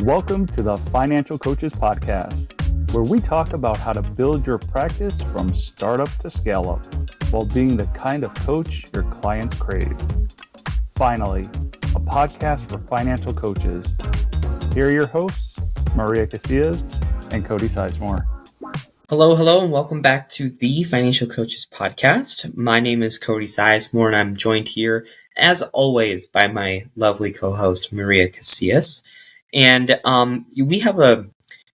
Welcome to the Financial Coaches Podcast, where we talk about how to build your practice from startup to scale up while being the kind of coach your clients crave. Finally, a podcast for financial coaches. Here are your hosts, Maria Casillas and Cody Sizemore. Hello, and welcome back to the Financial Coaches Podcast. My name is Cody Sizemore, and I'm joined here, as always, by my lovely co-host, Maria Casillas. And we have a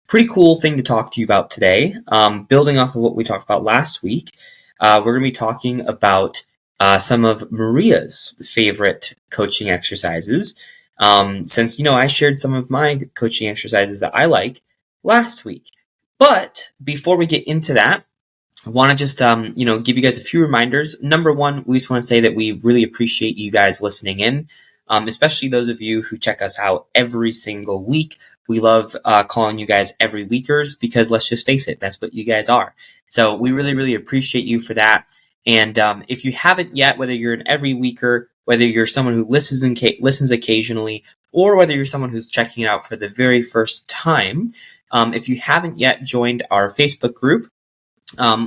pretty cool thing to talk to you about today. Building off of what we talked about last week, we're going to be talking about some of Maria's favorite coaching exercises. Since, I shared some of my coaching exercises that I like last week. But before we get into that, I want to just, give you guys a few reminders. Number one, we just want to say that we really appreciate you guys listening in, especially those of you who check us out every single week. We love calling you guys every weekers because let's just face it, that's what you guys are. So we really, really appreciate you for that. And if you haven't yet, whether you're an every weeker, whether you're someone who listens occasionally, or whether you're someone who's checking it out for the very first time, if you haven't yet joined our Facebook group,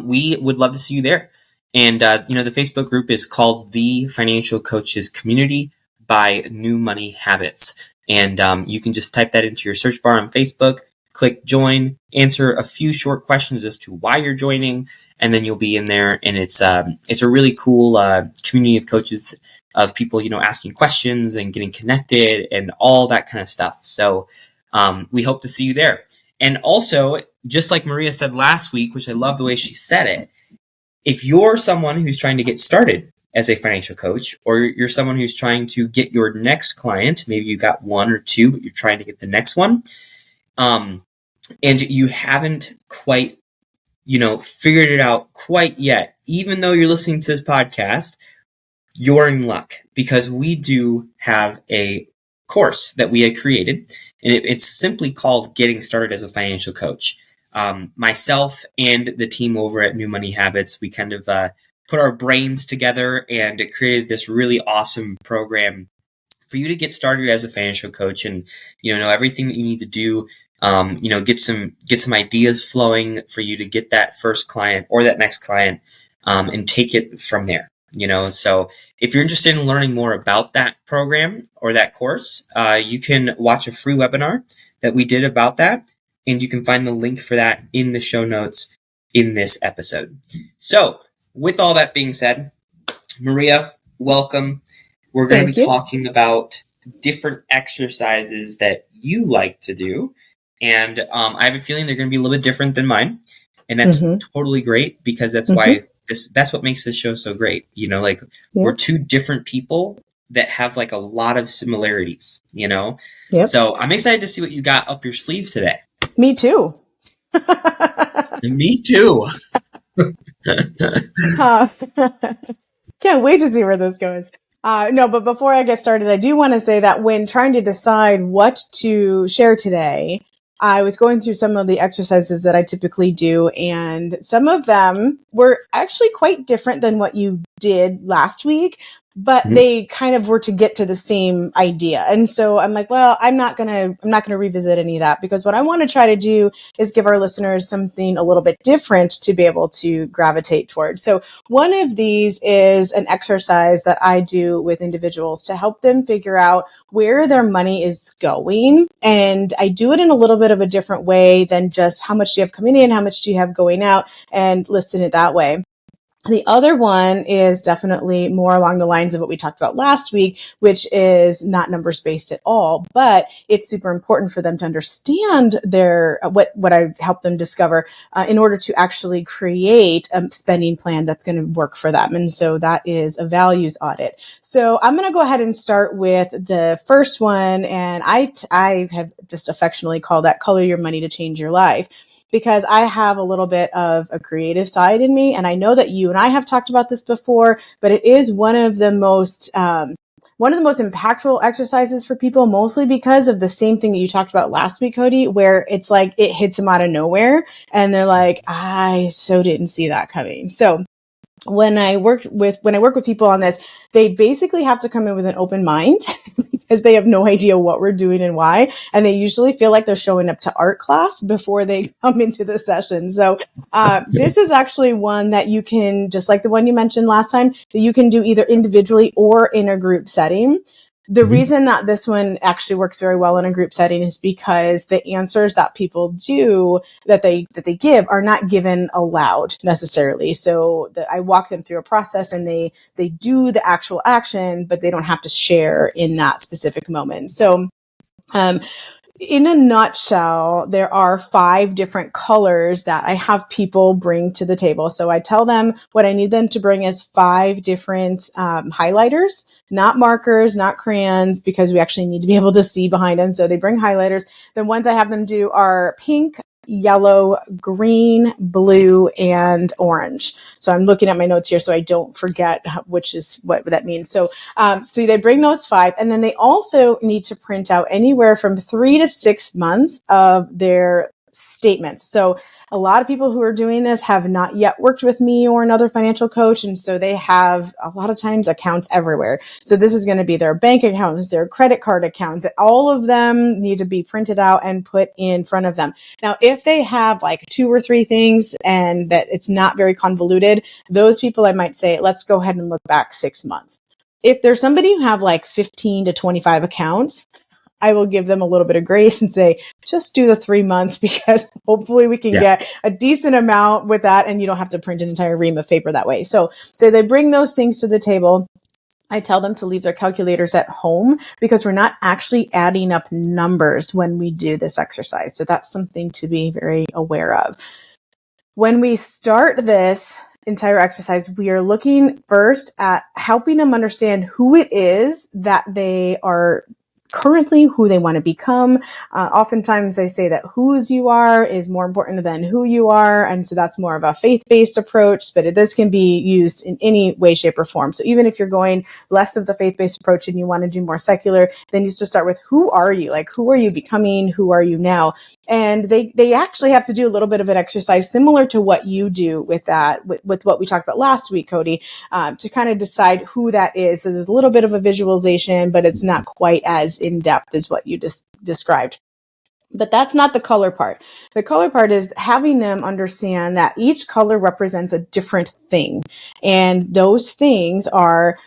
we would love to see you there. And, the Facebook group is called The Financial Coaches Community by New Money Habits. And you can just type that into your search bar on Facebook, click join, answer a few short questions as to why you're joining, and then you'll be in there. And it's a really cool community of coaches, of people, asking questions and getting connected and all that kind of stuff. So we hope to see you there. And also, just like Maria said last week, which I love the way she said it, if you're someone who's trying to get started as a financial coach, or you're someone who's trying to get your next client, maybe you got one or two, but you're trying to get the next one, and you haven't quite, figured it out quite yet, even though you're listening to this podcast, you're in luck, because we do have a course that we had created, and it's simply called Getting Started as a Financial Coach. Myself and the team over at New Money Habits, we kind of put our brains together and created this really awesome program for you to get started as a financial coach, and know everything that you need to do. Get some ideas flowing for you to get that first client or that next client, and take it from there. So if you're interested in learning more about that program or that course, you can watch a free webinar that we did about that, and you can find the link for that in the show notes in this episode. So with all that being said, Maria, welcome. We're going to be talking about different exercises that you like to do, and I have a feeling they're going to be a little bit different than mine, and that's totally great, because that's why that's what makes this show so great. We're two different people that have like a lot of similarities, Yep. So I'm excited to see what you got up your sleeve today. Me too. Me too. Can't wait to see where this goes. But before I get started, I do want to say that when trying to decide what to share today, I was going through some of the exercises that I typically do, and some of them were actually quite different than what you did last week, but they kind of were to get to the same idea. And so I'm like, well, I'm not going to revisit any of that, because what I want to try to do is give our listeners something a little bit different to be able to gravitate towards. So one of these is an exercise that I do with individuals to help them figure out where their money is going. And I do it in a little bit of a different way than just how much do you have coming in, how much do you have going out, and listen it that way. The other one is definitely more along the lines of what we talked about last week, which is not numbers based at all, but it's super important for them to understand what I help them discover in order to actually create a spending plan that's going to work for them. And so that is a values audit. So I'm going to go ahead and start with the first one. And I have just affectionately called that Color Your Money to Change Your Life, because I have a little bit of a creative side in me. And I know that you and I have talked about this before, but it is one of the most impactful exercises for people, mostly because of the same thing that you talked about last week, Cody, where it's like it hits them out of nowhere and they're like, I so didn't see that coming. So when I work with people on this, they basically have to come in with an open mind because they have no idea what we're doing and why. And they usually feel like they're showing up to art class before they come into the session. So this is actually one that you can, just like the one you mentioned last time, that you can do either individually or in a group setting. The reason that this one actually works very well in a group setting is because the answers that people do that they give are not given aloud necessarily. So I walk them through a process and they do the actual action, but they don't have to share in that specific moment. So in a nutshell, there are 5 different colors that I have people bring to the table. So I tell them what I need them to bring is 5 different highlighters, not markers, not crayons, because we actually need to be able to see behind them. So they bring highlighters. The ones I have them do are pink, yellow, green, blue, and orange. So I'm looking at my notes here so I don't forget which is what that means. So they bring those 5, and then they also need to print out anywhere from 3 to 6 months of their statements. So a lot of people who are doing this have not yet worked with me or another financial coach. And so they have a lot of times accounts everywhere. So this is going to be their bank accounts, their credit card accounts. All of them need to be printed out and put in front of them. Now, if they have like 2 or 3 things and that it's not very convoluted, those people I might say, let's go ahead and look back 6 months. If there's somebody who have like 15 to 25 accounts, I will give them a little bit of grace and say, just do the 3 months because hopefully we can get a decent amount with that and you don't have to print an entire ream of paper that way. So they bring those things to the table. I tell them to leave their calculators at home because we're not actually adding up numbers when we do this exercise. So that's something to be very aware of. When we start this entire exercise, we are looking first at helping them understand who it is that they are currently, who they want to become. Oftentimes they say that whose you are is more important than who you are. And so that's more of a faith-based approach, but this can be used in any way, shape, or form. So even if you're going less of the faith-based approach and you want to do more secular, then you just start with who are you? Like, who are you becoming? Who are you now? And they actually have to do a little bit of an exercise similar to what you do with that, with what we talked about last week, Cody, to kind of decide who that is. So there's a little bit of a visualization, but it's not quite as in-depth as what you just described. But that's not the color part. The color part is having them understand that each color represents a different thing. And those things are,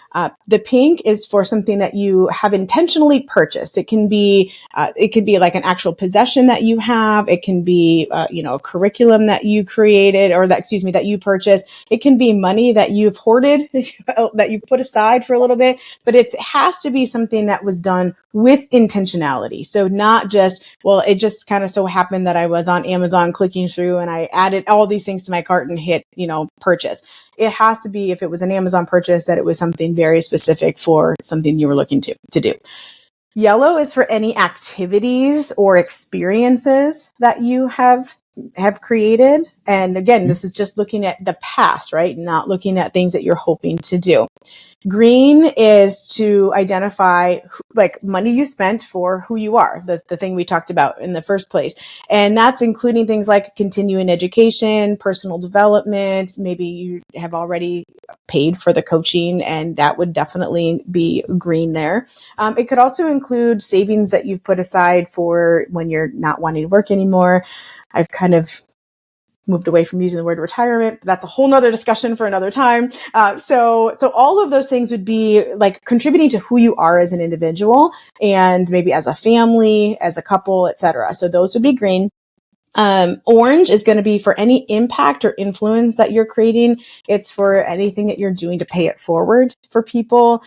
the pink is for something that you have intentionally purchased. It can be like an actual possession that you have. It can be, a curriculum that you created that you purchased. It can be money that you've hoarded, that you've put aside for a little bit, but it has to be something that was done with intentionality. So not just, well, it just kind of so happened that I was on Amazon clicking through and I added all these things to my cart and hit, purchase. It has to be, if it was an Amazon purchase, that it was something very specific for something you were looking to do. Yellow is for any activities or experiences that you have created. And again, this is just looking at the past, right? Not looking at things that you're hoping to do. Green is to identify like money you spent for who you are, the thing we talked about in the first place. And that's including things like continuing education, personal development. Maybe you have already paid for the coaching, and that would definitely be green there. It could also include savings that you've put aside for when you're not wanting to work anymore. I've kind of moved away from using the word retirement, but that's a whole nother discussion for another time. So all of those things would be like contributing to who you are as an individual and maybe as a family, as a couple, etc. So those would be green. Orange is going to be for any impact or influence that you're creating. It's for anything that you're doing to pay it forward for people.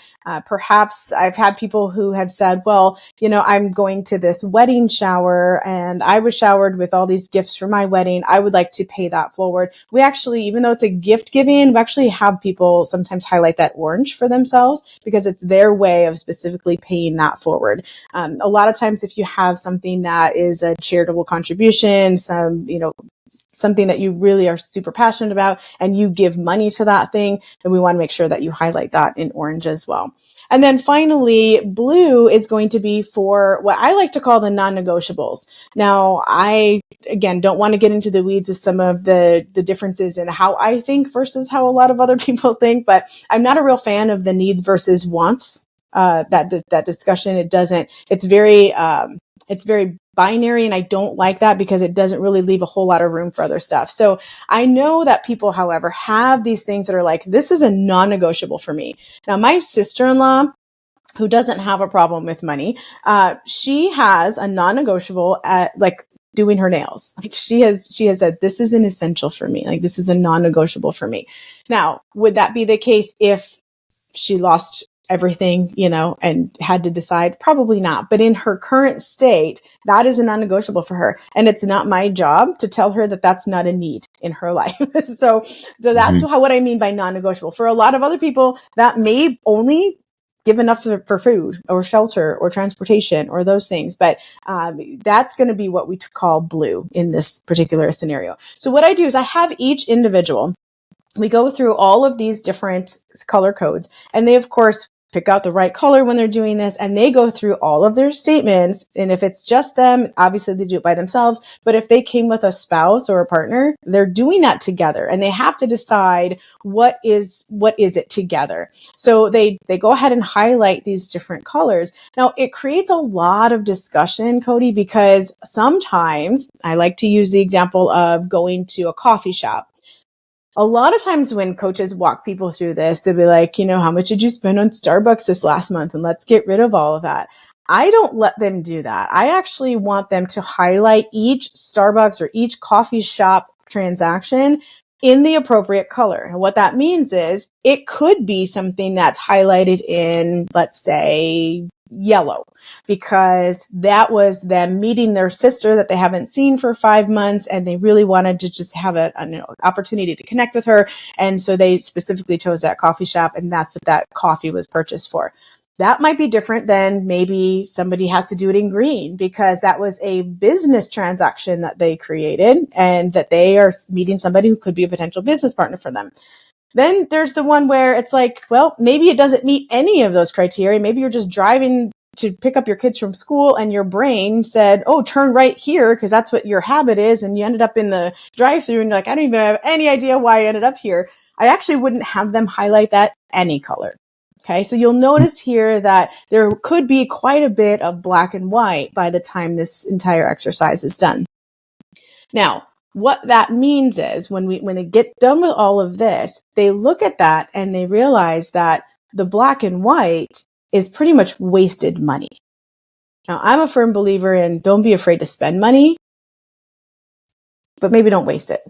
Perhaps I've had people who have said, well, I'm going to this wedding shower and I was showered with all these gifts for my wedding. I would like to pay that forward. We actually, even though it's a gift giving, we actually have people sometimes highlight that orange for themselves because it's their way of specifically paying that forward. A lot of times if you have something that is a charitable contribution, some, something that you really are super passionate about and you give money to that thing, then we want to make sure that you highlight that in orange as well. And then finally, blue is going to be for what I like to call the non-negotiables. Now, I, again, don't want to get into the weeds with some of the differences in how I think versus how a lot of other people think, but I'm not a real fan of the needs versus wants. That discussion, it's very binary, and I don't like that because it doesn't really leave a whole lot of room for other stuff. So I know that people, however, have these things that are like, this is a non-negotiable for me. Now, my sister-in-law, who doesn't have a problem with money, she has a non-negotiable at like doing her nails. Like she has said, this is an essential for me. Like this is a non-negotiable for me. Now, would that be the case if she lost everything, and had to decide? Probably not. But in her current state, that is a non-negotiable for her. And it's not my job to tell her that that's not a need in her life. So that's what I mean by non-negotiable. For a lot of other people, that may only give enough for food or shelter or transportation or those things. But that's going to be what we call blue in this particular scenario. So what I do is I have each individual, we go through all of these different color codes, and they, of course, pick out the right color when they're doing this, and they go through all of their statements. And if it's just them, obviously they do it by themselves. But if they came with a spouse or a partner, they're doing that together, and they have to decide what is it together. So they go ahead and highlight these different colors. Now, it creates a lot of discussion, Cody, because sometimes I like to use the example of going to a coffee shop. A lot of times when coaches walk people through this, they'll be like, how much did you spend on Starbucks this last month? And let's get rid of all of that. I don't let them do that. I actually want them to highlight each Starbucks or each coffee shop transaction in the appropriate color. And what that means is it could be something that's highlighted in, let's say, yellow, because that was them meeting their sister that they haven't seen for 5 months, and they really wanted to just have an opportunity to connect with her. And so they specifically chose that coffee shop, and that's what that coffee was purchased for. That might be different than maybe somebody has to do it in green because that was a business transaction that they created and that they are meeting somebody who could be a potential business partner for them. Then there's the one where it's like, well, maybe it doesn't meet any of those criteria. Maybe you're just driving to pick up your kids from school and your brain said, oh, turn right here because that's what your habit is. And you ended up in the drive-through and you're like, I don't even have any idea why I ended up here. I actually wouldn't have them highlight that any color. Okay, so you'll notice here that there could be quite a bit of black and white by the time this entire exercise is done. Now, what that means is when they get done with all of this, they look at that and they realize that the black and white is pretty much wasted money. Now, I'm a firm believer in don't be afraid to spend money, but maybe don't waste it.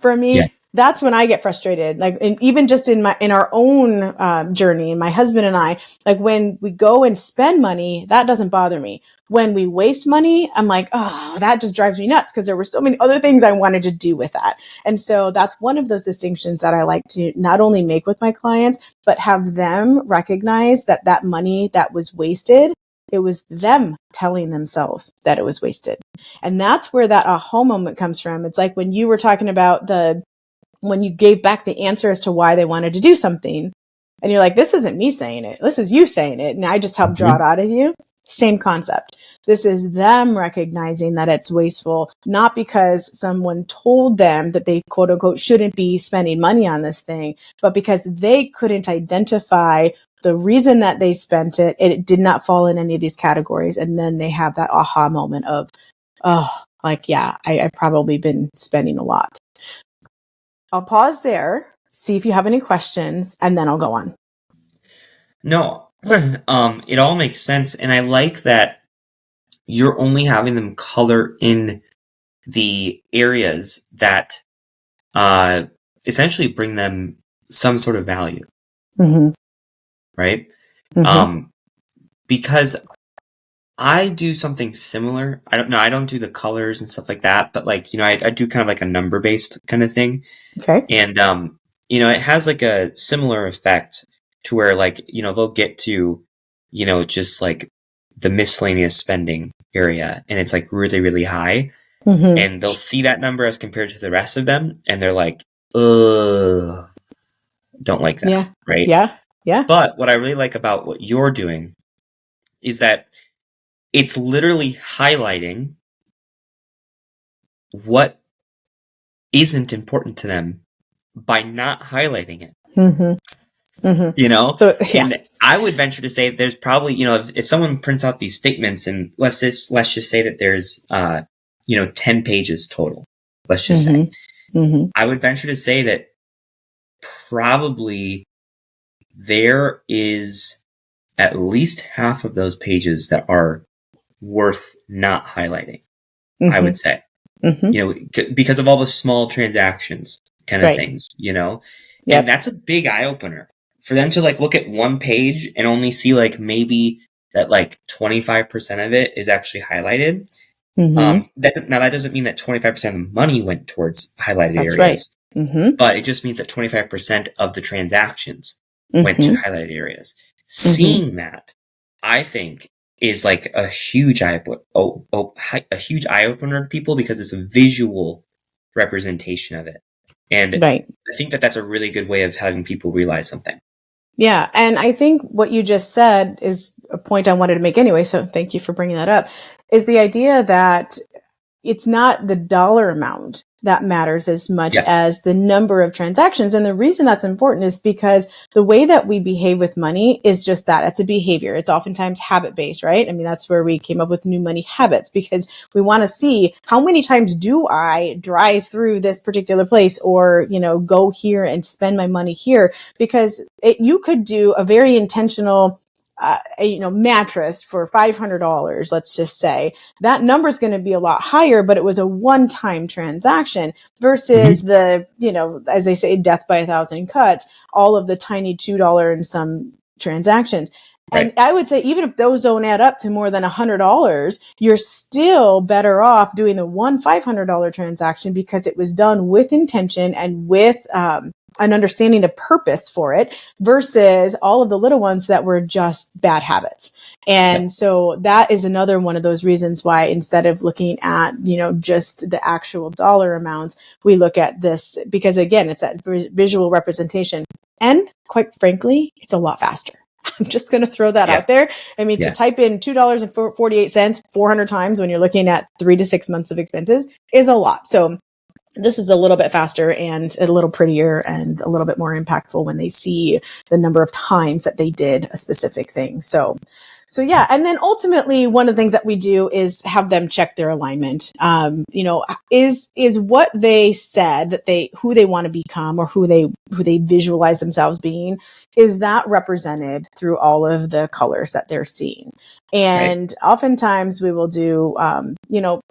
For me, that's when I get frustrated. Like, and even just in our own journey, my husband and I, like when we go and spend money, that doesn't bother me. When we waste money, I'm like, oh, that just drives me nuts because there were so many other things I wanted to do with that. And so that's one of those distinctions that I like to not only make with my clients, but have them recognize that that money that was wasted, it was them telling themselves that it was wasted. And that's where that aha moment comes from. It's like when you were talking about when you gave back the answer as to why they wanted to do something, and you're like, this isn't me saying it. This is you saying it. And I just helped draw it out of you. Same concept. This is them recognizing that it's wasteful, not because someone told them that they quote unquote shouldn't be spending money on this thing, but because they couldn't identify the reason that they spent it. It did not fall in any of these categories. And then they have that aha moment of, oh, like, yeah, I've probably been spending a lot. I'll pause there, see if you have any questions, and then I'll go on. No, it all makes sense. And I like that you're only having them color in the areas that essentially bring them some sort of value. Mm-hmm. Right? Mm-hmm. Because I do something similar. I don't do the colors and stuff like that, but like, I do kind of like a number based kind of thing. Okay. And, it has like a similar effect to where like, they'll get to, just like the miscellaneous spending area and it's like really, really high. and they'll see that number as compared to the rest of them, and they're like, ugh, don't like that. Yeah. Right? Yeah. Yeah. But what I really like about what you're doing is that it's literally highlighting what isn't important to them by not highlighting it. You know? So, yeah. And I would venture to say there's probably, you know, if someone prints out these statements, and let's just say that there's 10 pages total, let's just say. I would venture to say that probably there is at least half of those pages that are worth not highlighting, I would say. You know, because of all the small transactions kind of things, you know? Yep. And that's a big eye opener for them to like look at one page and only see like maybe that like 25% of it is actually highlighted. That doesn't mean that 25% of the money went towards highlighted areas. Right. But it just means that 25% of the transactions went to highlighted areas. Seeing that, I think, is like a huge eye opener to people, because it's a visual representation of it. And I think that that's a really good way of having people realize something. Yeah. And I think what you just said is a point I wanted to make anyway. So thank you for bringing that up, is the idea that it's not the dollar amount that matters as much as the number of transactions. And the reason that's important is because the way that we behave with money is just that. It's a behavior. It's oftentimes habit-based, right? I mean, that's where we came up with new money habits, because we want to see how many times do I drive through this particular place, or, you know, go here and spend my money here, because you could do a very intentional mattress for $500, let's just say. That number is going to be a lot higher, but it was a one-time transaction versus the, you know, as they say, death by 1,000 cuts, all of the tiny $2 and some transactions. And I would say, even if those don't add up to more than $100, you're still better off doing the one $500 transaction, because it was done with intention and with, an understanding of purpose for it, versus all of the little ones that were just bad habits. And so that is another one of those reasons why, instead of looking at, you know, just the actual dollar amounts, we look at this, because again, it's that visual representation. And quite frankly, it's a lot faster. I'm just going to throw that out there. I mean, to type in $2.48 400 times when you're looking at 3 to 6 months of expenses is a lot. So this is a little bit faster and a little prettier and a little bit more impactful when they see the number of times that they did a specific thing. So yeah. And then ultimately, one of the things that we do is have them check their alignment. Is what they said that who they want to become, or who they visualize themselves being, is that represented through all of the colors that they're seeing? And oftentimes we will do,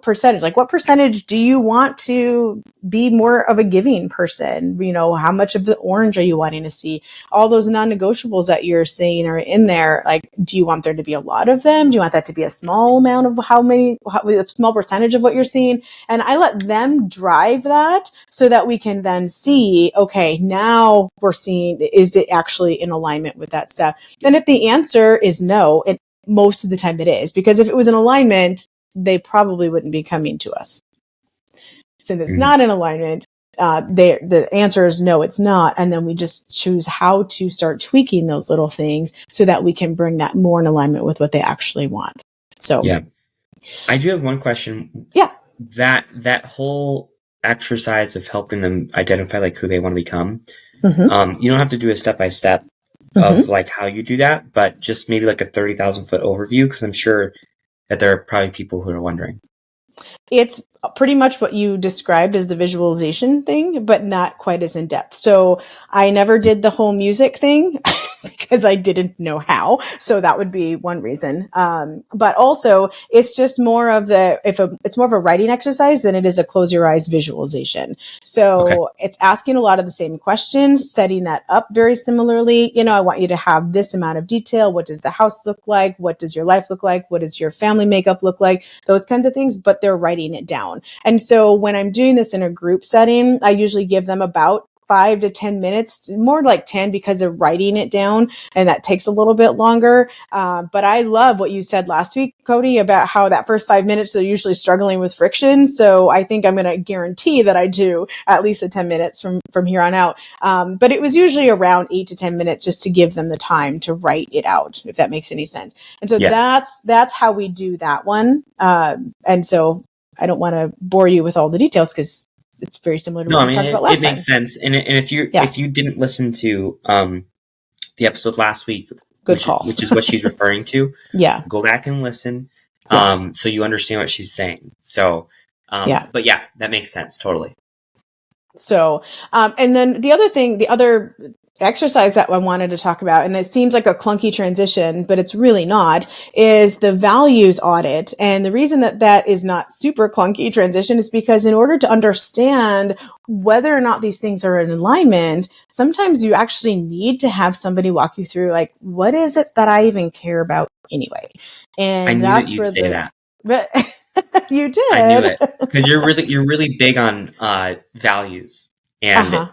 percentage, like what percentage do you want to be more of a giving person? You know, how much of the orange are you wanting to see? All those non-negotiables that you're saying are in there. Like, do you want there to be a lot of them? Do you want that to be a small amount of a small percentage of what you're seeing? And I let them drive that so that we can then see, okay, now we're seeing, is it actually in alignment with that stuff? And if the answer is no, and most of the time it is, because if it was in alignment, they probably wouldn't be coming to us. Since it's not in alignment, the answer is no, it's not. And then we just choose how to start tweaking those little things so that we can bring that more in alignment with what they actually want. So, yeah, I do have one question. Yeah. That whole exercise of helping them identify like who they want to become, you don't have to do a step-by-step of like how you do that, but just maybe like a 30,000 foot overview, because I'm sure that there are probably people who are wondering. It's pretty much what you described as the visualization thing, but not quite as in depth. So I never did the whole music thing because I didn't know how. So that would be one reason. But also it's just more of it's more of a writing exercise than it is a close your eyes visualization. So it's asking a lot of the same questions, setting that up very similarly. You know, I want you to have this amount of detail. What does the house look like? What does your life look like? What does your family makeup look like? Those kinds of things, but they're writing it down. And so when I'm doing this in a group setting, I usually give them about 5 to 10 minutes, more like 10 because of writing it down. And that takes a little bit longer. But I love what you said last week, Cody, about how that first 5 minutes, they're usually struggling with friction. So I think I'm going to guarantee that I do at least the 10 minutes from here on out. But it was usually around 8 to 10 minutes just to give them the time to write it out, if that makes any sense. And so that's how we do that one. And so I don't want to bore you with all the details because it's very similar to what we talked about last time. It makes sense. And if you didn't listen to the episode last week, which is what she's referring to, go back and listen so you understand what she's saying. So, but yeah, that makes sense totally. So, and then the other exercise that I wanted to talk about, and it seems like a clunky transition, but it's really not, is the values audit. And the reason that is not super clunky transition is because in order to understand whether or not these things are in alignment, sometimes you actually need to have somebody walk you through, like, what is it that I even care about anyway? And I knew that's that you'd where say that. But you did. I knew it because you're really big on values and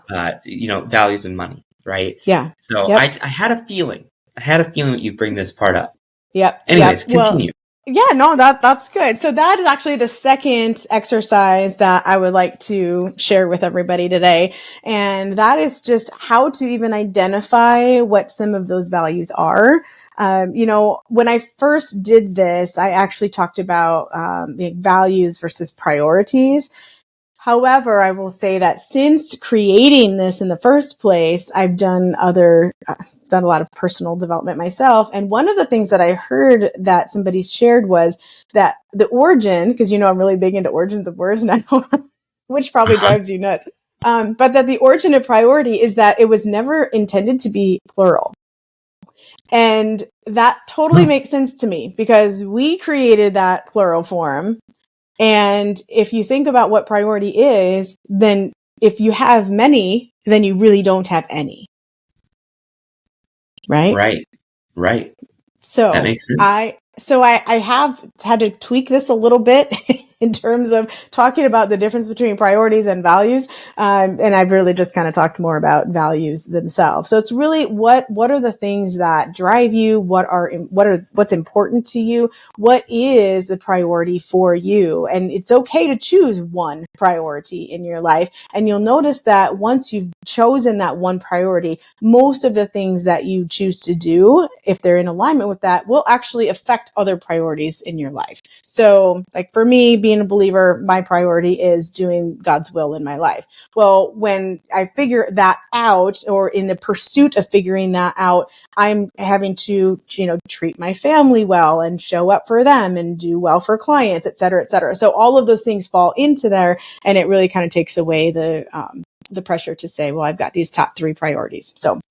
values and money. Right. Yeah. So I had a feeling that you'd bring this part up. Yep. Anyways, continue. That's good. So that is actually the second exercise that I would like to share with everybody today. And that is just how to even identify what some of those values are. When I first did this, I actually talked about values versus priorities. However, I will say that since creating this in the first place, I've done a lot of personal development myself. And one of the things that I heard that somebody shared was that the origin, because I'm really big into origins of words now, which probably drives you nuts. But that the origin of priority is that it was never intended to be plural. And that totally makes sense to me because we created that plural form. And if you think about what priority is, then if you have many, then you really don't have any. Right? Right. So that makes sense. I have had to tweak this a little bit in terms of talking about the difference between priorities and values. And I've really just kind of talked more about values themselves. So it's really what are the things that drive you? What's important to you? What is the priority for you? And it's okay to choose one priority in your life. And you'll notice that once you've chosen that one priority, most of the things that you choose to do, if they're in alignment with that, will actually affect other priorities in your life. So like for me, being a believer, my priority is doing God's will in my life. Well, when I figure that out, or in the pursuit of figuring that out, I'm having to, treat my family well and show up for them and do well for clients, et cetera, et cetera. So all of those things fall into there, and it really kind of takes away the pressure to say, well, I've got these top 3 priorities. So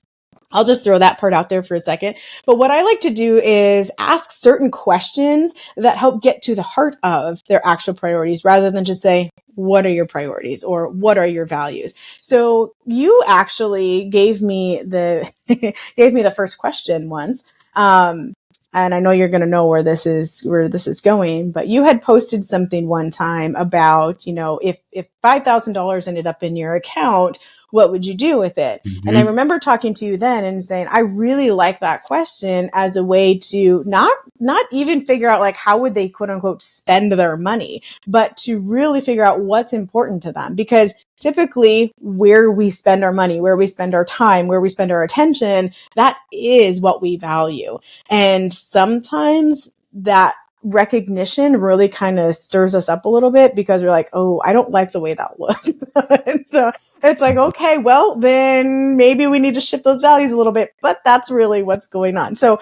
I'll just throw that part out there for a second. But what I like to do is ask certain questions that help get to the heart of their actual priorities rather than just say, what are your priorities or what are your values? So you actually gave me the first question once. And I know you're going to know where this is going, but you had posted something one time about, if $5,000 ended up in your account, what would you do with it? Mm-hmm. And I remember talking to you then and saying, I really like that question as a way to not even figure out like how would they quote unquote spend their money, but to really figure out what's important to them. Because typically where we spend our money, where we spend our time, where we spend our attention, that is what we value. And sometimes that recognition really kind of stirs us up a little bit because we're like, oh, I don't like the way that looks. And so it's like, okay, well, then maybe we need to shift those values a little bit, but that's really what's going on. So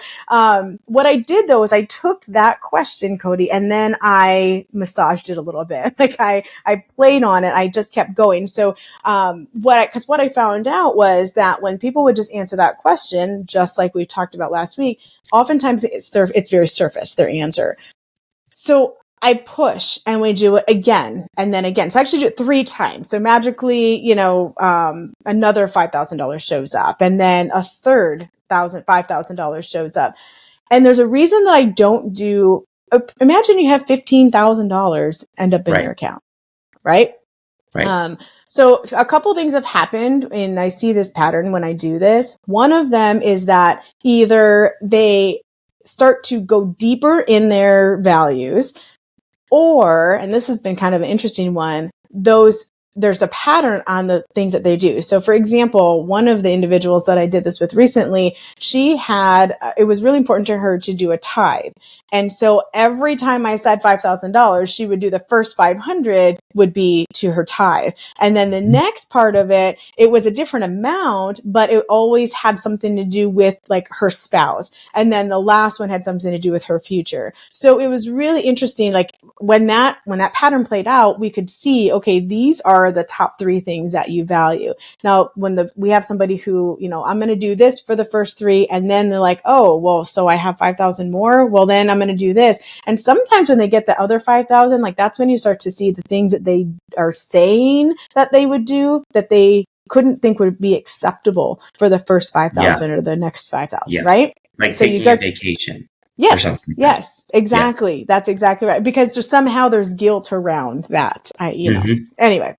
what I did though is I took that question, Cody, and then I massaged it a little bit. Like I played on it. I just kept going. So what I found out was that when people would just answer that question, just like we talked about last week, oftentimes it's very surface, their answer. So I push and we do it again and then again. So I actually do it 3 times. So magically, another $5,000 shows up, and then a third $5,000 shows up. And there's a reason that I don't do. Imagine you have $15,000 end up in your account, right? Right. So a couple things have happened, and I see this pattern when I do this. One of them is that either they start to go deeper in their values, or, and this has been kind of an interesting one, there's a pattern on the things that they do. So for example, one of the individuals that I did this with recently, it was really important to her to do a tithe. And so every time I said $5,000, she would do the first 500 would be to her tithe. And then the next part of it, it was a different amount, but it always had something to do with like her spouse. And then the last one had something to do with her future. So it was really interesting. Like when that pattern played out, we could see, okay, these are the top 3 things that you value. Now, when we have somebody who, I'm going to do this for the first 3, and then they're like, oh, well, so I have 5,000 more. Well, then I'm going to do this. And sometimes when they get the other 5,000, like that's when you start to see the things that they are saying that they would do that they couldn't think would be acceptable for the first 5,000 or the next 5,000, right? Like so taking a vacation. Yes, yes, exactly. Yeah. That's exactly right. Because there's guilt around that. Anyway.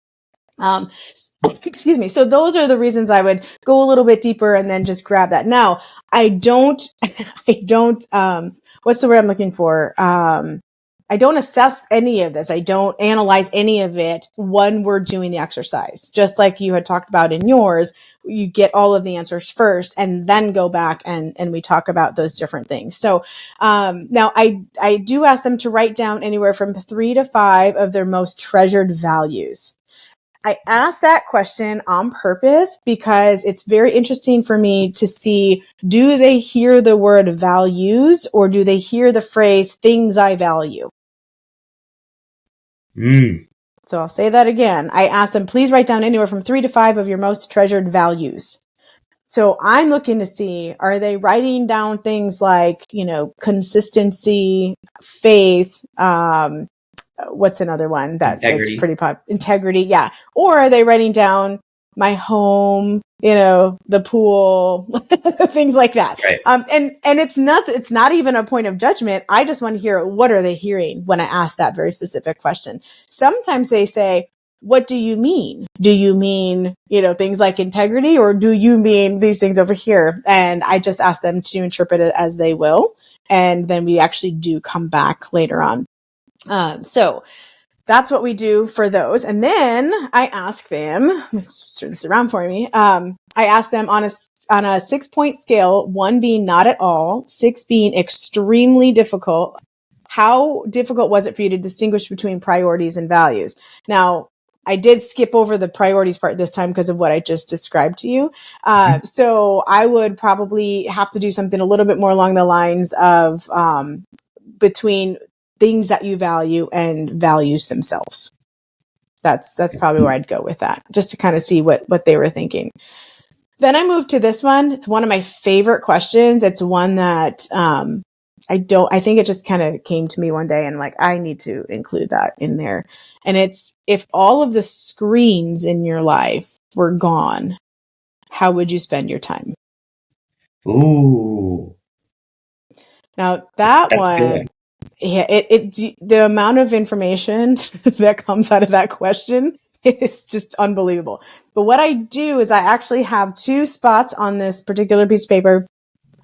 Excuse me. So those are the reasons I would go a little bit deeper and then just grab that. Now, I don't, what's the word I'm looking for? I don't assess any of this. I don't analyze any of it when we're doing the exercise. Just like you had talked about in yours, you get all of the answers first and then go back and we talk about those different things. So, now I do ask them to write down anywhere from 3 to 5 of their most treasured values. I asked that question on purpose because it's very interesting for me to see, do they hear the word values or do they hear the phrase things I value? So I'll say that again. I asked them, please write down anywhere from 3 to 5 of your most treasured values. So I'm looking to see, are they writing down things like, consistency, faith, what's another one that's pretty popular? Integrity. Yeah. Or are they writing down my home, the pool, things like that. Right. And it's not even a point of judgment. I just want to hear, what are they hearing when I ask that very specific question? Sometimes they say, what do you mean? Do you mean, things like integrity, or do you mean these things over here? And I just ask them to interpret it as they will. And then we actually do come back later on. So that's what we do for those. And then I ask them, let's turn this around for me. I ask them on a 6-point scale, 1 being not at all, 6 being extremely difficult. How difficult was it for you to distinguish between priorities and values? Now, I did skip over the priorities part this time because of what I just described to you. So I would probably have to do something a little bit more along the lines of, between things that you value and values themselves. That's probably where I'd go with that, just to kind of see what they were thinking. Then I moved to this one. It's one of my favorite questions. It's one that I think it just kind of came to me one day and like, I need to include that in there. And it's, if all of the screens in your life were gone, how would you spend your time? Ooh. Now that's one. Good. Yeah, the amount of information that comes out of that question is just unbelievable. But what I do is I actually have 2 spots on this particular piece of paper.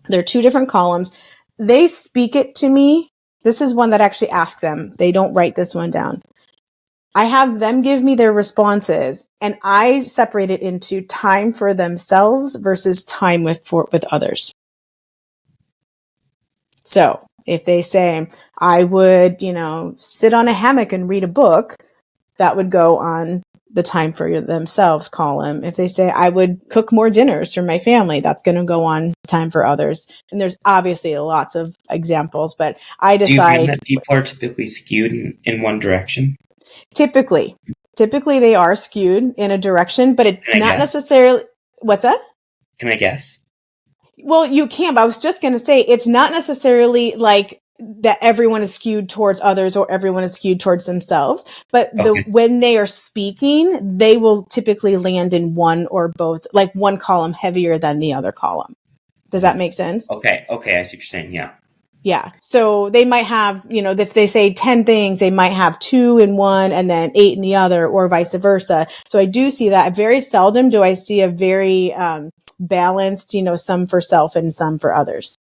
They're 2 different columns. They speak it to me. This is one that I actually ask them. They don't write this one down. I have them give me their responses, and I separate it into time for themselves versus time with others. So if they say, I would, sit on a hammock and read a book, that would go on the time for themselves column. If they say, I would cook more dinners for my family, that's going to go on time for others. And there's obviously lots of examples, but I decide. Do you find that people are typically skewed in one direction? Typically they are skewed in a direction, but it's not necessarily. What's that? Can I guess? Well, you can, but I was just going to say, it's not necessarily like that everyone is skewed towards others or everyone is skewed towards themselves, but when they are speaking, they will typically land in one or both, like one column heavier than the other column. Does that make sense? Okay. I see what you're saying. Yeah. Yeah. So they might have, if they say 10 things, they might have 2 in one and then 8 in the other, or vice versa. So I do see that. Very seldom do I see a very balanced, some for self and some for others.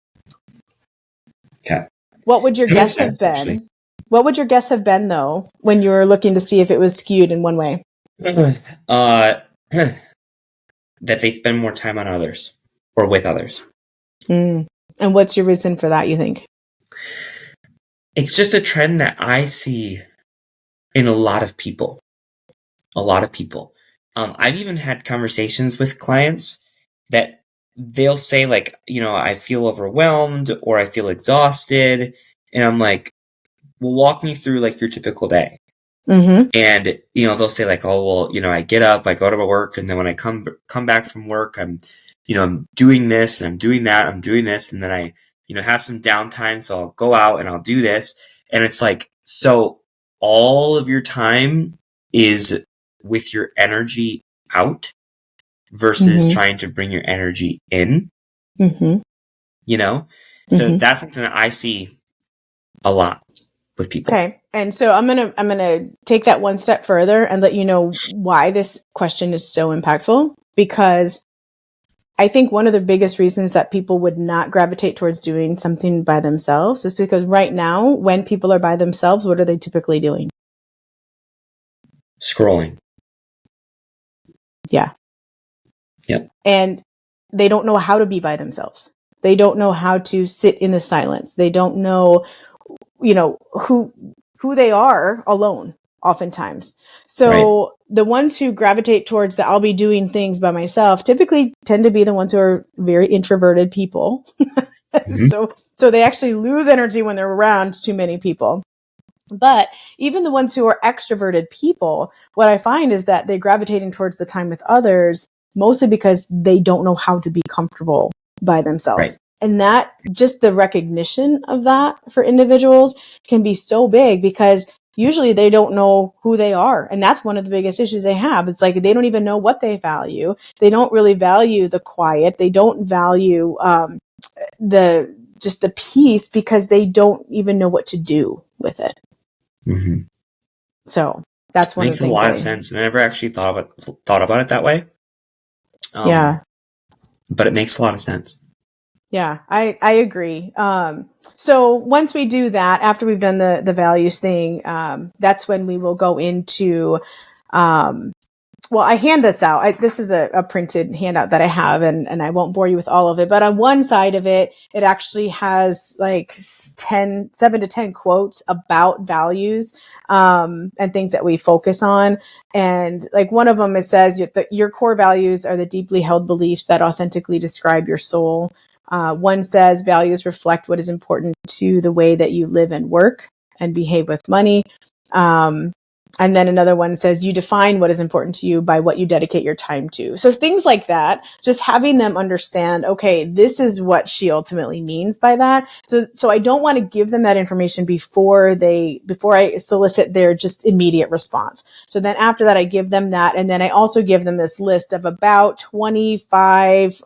Okay. What would your guess have been? Actually. What would your guess have been, though, when you were looking to see if it was skewed in one way? That they spend more time on others or with others. And what's your reason for that, you think? It's just a trend that I see in a lot of people. I've even had conversations with clients that they'll say, like, I feel overwhelmed or I feel exhausted. And I'm like, well, walk me through like your typical day. Mm-hmm. And, they'll say like, oh, well, I get up, I go to work. And then when I come back from work, I'm doing this and I'm doing that, I'm doing this. And then I, have some downtime. So I'll go out and I'll do this. And it's like, so all of your time is with your energy out versus trying to bring your energy in, so that's something that I see a lot with people. Okay. And so I'm going to take that one step further and let you know why this question is so impactful, because I think one of the biggest reasons that people would not gravitate towards doing something by themselves is because right now, when people are by themselves, what are they typically doing? Scrolling. Yeah. Yep. And they don't know how to be by themselves. They don't know how to sit in the silence. They don't know, who they are alone oftentimes. So the ones who gravitate towards the I'll be doing things by myself typically tend to be the ones who are very introverted people. So they actually lose energy when they're around too many people. But even the ones who are extroverted people, what I find is that they're gravitating towards the time with others, mostly because they don't know how to be comfortable by themselves. Right. And that, just the recognition of that for individuals can be so big, because usually they don't know who they are. And that's one of the biggest issues they have. It's like they don't even know what they value. They don't really value the quiet. They don't value the peace, because they don't even know what to do with it. Mm-hmm. So that's one of the things. Makes a lot of sense. And I never actually thought about it that way. Yeah. But it makes a lot of sense. Yeah, I agree. So once we do that, after we've done the values thing, that's when we will go into, I hand this out. This is a printed handout that I have, and I won't bore you with all of it. But on one side of it, it actually has like 7 to 10 quotes about values and things that we focus on. And like one of them, it says that your core values are the deeply held beliefs that authentically describe your soul. One says values reflect what is important to the way that you live and work and behave with money. And then another one says you define what is important to you by what you dedicate your time to. So things like that, just having them understand, okay, this is what she ultimately means by that. So I don't want to give them that information before I solicit their just immediate response. So then after that, I give them that. And then I also give them this list of about 25,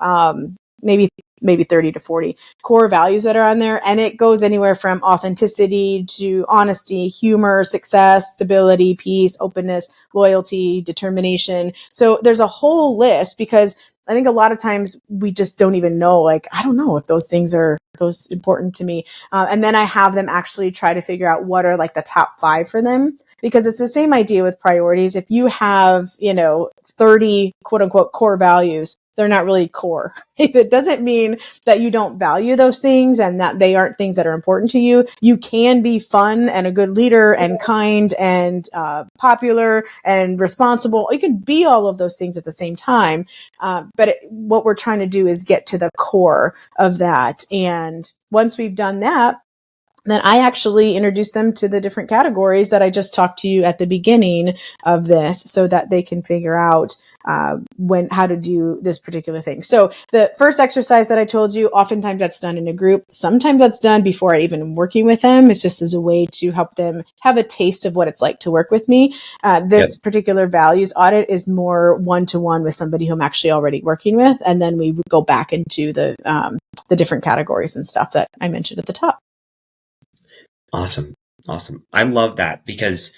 maybe 30 to 40 core values that are on there. And it goes anywhere from authenticity to honesty, humor, success, stability, peace, openness, loyalty, determination. So there's a whole list, because I think a lot of times we just don't even know, like, I don't know if those things are those important to me. And then I have them actually try to figure out what are like the top 5 for them, because it's the same idea with priorities. If you have, 30 quote unquote core values, they're not really core. It doesn't mean that you don't value those things and that they aren't things that are important to you. You can be fun and a good leader and kind and popular and responsible. You can be all of those things at the same time. But what we're trying to do is get to the core of that. And once we've done that, then I actually introduce them to the different categories that I just talked to you at the beginning of this, so that they can figure out how to do this particular thing. So the first exercise that I told you, oftentimes that's done in a group. Sometimes that's done before I even am working with them. It's just as a way to help them have a taste of what it's like to work with me. This particular values audit is more one-to-one with somebody who I'm actually already working with. And then we go back into the different categories and stuff that I mentioned at the top. Awesome. Awesome. I love that because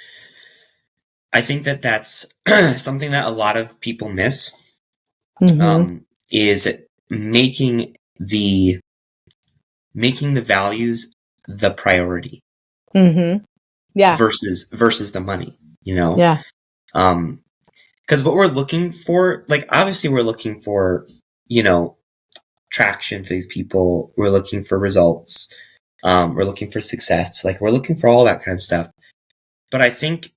I think that that's something that a lot of people miss, is making the values the priority Yeah. versus the money, Yeah. because what we're looking for, like, obviously we're looking for, traction for these people. We're looking for results. We're looking for success. Like, we're looking for all that kind of stuff. But I think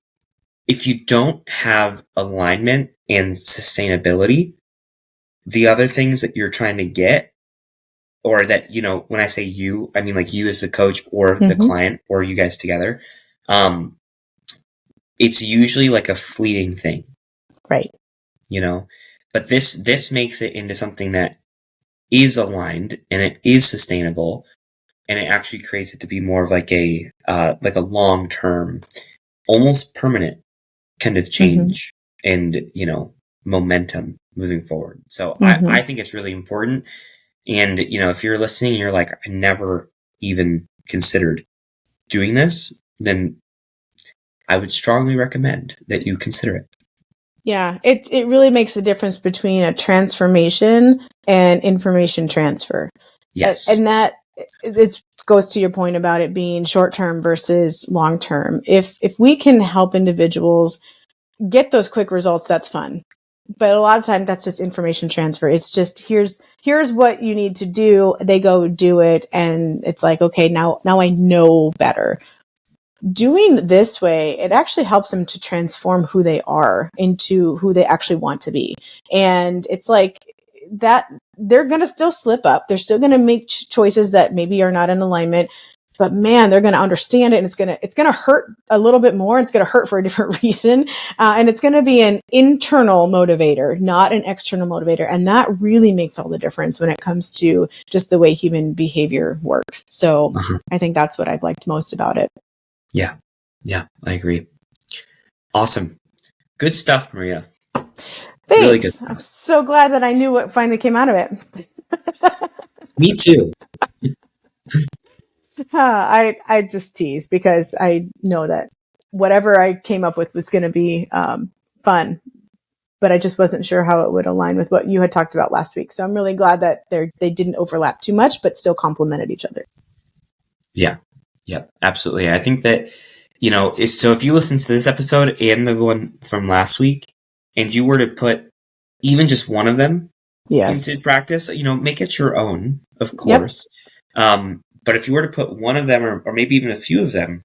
if you don't have alignment and sustainability, the other things that you're trying to get, or that, when I say you, I mean like you as the coach or the client or you guys together, it's usually like a fleeting thing. Right. But this makes it into something that is aligned and it is sustainable, and it actually creates it to be more of like a long-term, almost permanent kind of change and, momentum moving forward. So I think it's really important. And, if you're listening and you're like, I never even considered doing this, then I would strongly recommend that you consider it. Yeah, it really makes a difference between a transformation and information transfer. Yes. And that it goes to your point about it being short-term versus long-term. If we can help individuals get those quick results, that's fun. But a lot of times that's just information transfer. It's just, here's what you need to do. They go do it. And it's like, okay, now I know better. Doing this way, it actually helps them to transform who they are into who they actually want to be. And it's like that they're going to still slip up. They're still going to make choices that maybe are not in alignment, but man, they're going to understand it, and it's going to hurt a little bit more. It's going to hurt for a different reason. And it's going to be an internal motivator, not an external motivator. And that really makes all the difference when it comes to just the way human behavior works. So I think that's what I've liked most about it. Yeah. Yeah, I agree. Awesome. Good stuff, Maria. Thanks. Really good. I'm so glad that I knew what finally came out of it. Me too. I just tease because I know that whatever I came up with was going to be fun, but I just wasn't sure how it would align with what you had talked about last week. So I'm really glad that they didn't overlap too much, but still complemented each other. Yeah. Yep, absolutely. I think that, so if you listen to this episode and the one from last week, and you were to put even just one of them into practice, make it your own, of course. Yep. But if you were to put one of them or maybe even a few of them,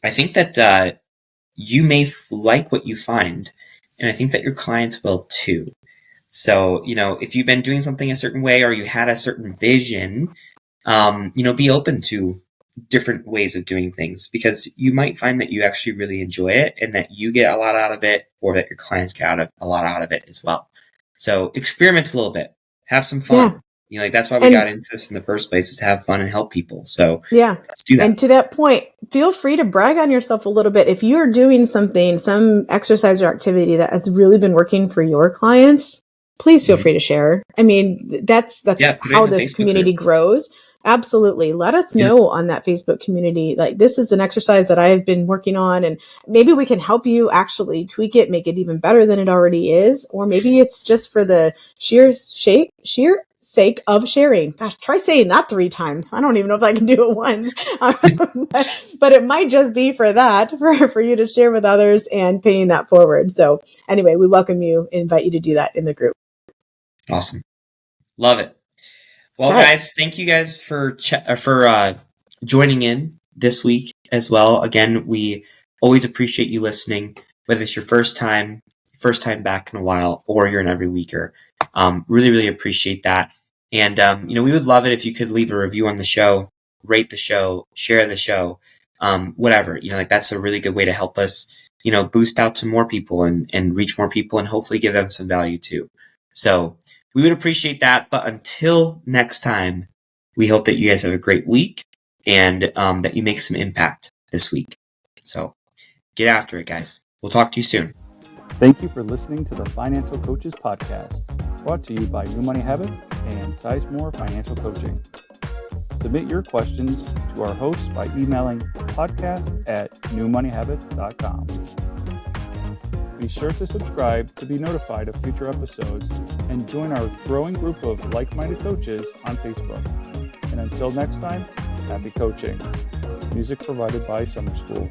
I think that you may like what you find. And I think that your clients will too. So, if you've been doing something a certain way or you had a certain vision, be open to different ways of doing things, because you might find that you actually really enjoy it and that you get a lot out of it, or that your clients get a lot out of it as well. So experiment a little bit, have some fun. Yeah. That's why we got into this in the first place, is to have fun and help people. So let's do that. And to that point, feel free to brag on yourself a little bit. If you're doing some exercise or activity that has really been working for your clients, please feel free to share. I mean, that's how this community grows. Absolutely. Let us know on that Facebook community. Like, this is an exercise that I've been working on, and maybe we can help you actually tweak it, make it even better than it already is. Or maybe it's just for the sheer sake of sharing. Gosh, try saying that 3 times. I don't even know if I can do it once, but it might just be for that, for you to share with others and paying that forward. So anyway, we welcome you, invite you to do that in the group. Awesome. Love it. Well, guys, thank you guys for joining in this week as well. Again, we always appreciate you listening, whether it's your first time back in a while, or you're an every weeker. Really, really appreciate that. And, we would love it if you could leave a review on the show, rate the show, share the show, whatever. That's a really good way to help us, boost out to more people and reach more people, and hopefully give them some value too. So we would appreciate that. But until next time, we hope that you guys have a great week, and that you make some impact this week. So get after it, guys. We'll talk to you soon. Thank you for listening to the Financial Coaches Podcast, brought to you by New Money Habits and Sizemore Financial Coaching. submit your questions to our hosts by emailing podcast@newmoneyhabits.com. Be sure to subscribe to be notified of future episodes and join our growing group of like-minded coaches on Facebook. And until next time, happy coaching. Music provided by Summer School.